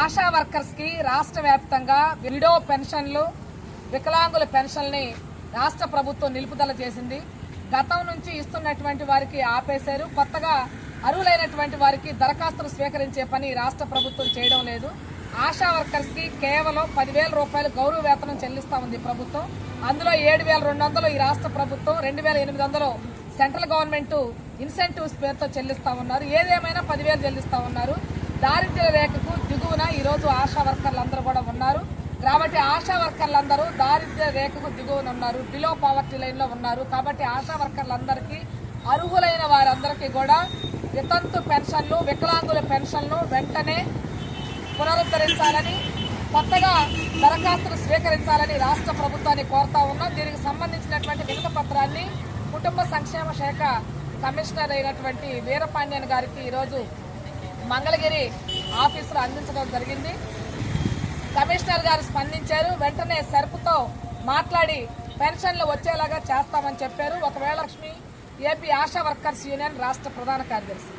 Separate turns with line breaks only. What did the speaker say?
ASHA workers కి రాష్ట్ర వ్యాప్తంగా విడో పెన్షన్లు, వికలాంగుల పెన్షన్ని రాష్ట్ర ప్రభుత్వం నిలుపుదల చేసింది. గతం నుంచి ఇస్తున్నటువంటి వారికి ఆపేశారు. కొత్తగా అర్హులైనటువంటి వారికి దరఖాస్తులు స్వీకరించే పని రాష్ట్ర ప్రభుత్వం చేయడం లేదు. ఆశా వర్కర్స్ కి కేవలం 10,000 రూపాయలు గౌరవ వేతనం చెల్లిస్తా ఉంది ప్రభుత్వం. అందులో 7,200 ఈ రాష్ట్ర ప్రభుత్వం, 2,800 సెంట్రల్ గవర్నమెంట్ ఇన్సెంటివ్స్ పేరుతో చెల్లిస్తా ఉన్నారు. ఏదేమైనా 10,000 చెల్లిస్తా ఉన్నారు. దారిద్ర్య రేఖకు దిగువన ఈరోజు ఆశా వర్కర్లందరూ కూడా ఉన్నారు. కాబట్టి ఆశా వర్కర్లందరూ దారిద్ర్య రేఖకు దిగువన ఉన్నారు, బిలో పావర్టీ లైన్ లో ఉన్నారు. కాబట్టి ఆశా వర్కర్లందరికీ, అర్హులైన వారందరికీ కూడా వితంతు పెన్షన్లు, వికలాంగుల పెన్షన్లు వెంటనే పునరుద్ధరించాలని, కొత్తగా దరఖాస్తులు స్వీకరించాలని రాష్ట్ర ప్రభుత్వాన్ని కోరుతా ఉన్నాం. దీనికి సంబంధించినటువంటి వినతి పత్రాన్ని కుటుంబ సంక్షేమ శాఖ కమిషనర్ అయినటువంటి వీరపాండ్యన్ గారికి ఈరోజు మంగళగిరి ఆఫీసులో అందించడం జరిగింది. కమిషనర్ గారు స్పందించారు. వెంటనే సెర్పుతో మాట్లాడి పెన్షన్లు వచ్చేలాగా చేస్తామని చెప్పారు. ఒకవేళ Lakshmi AP ASHA workers union రాష్ట్ర ప్రధాన కార్యదర్శి.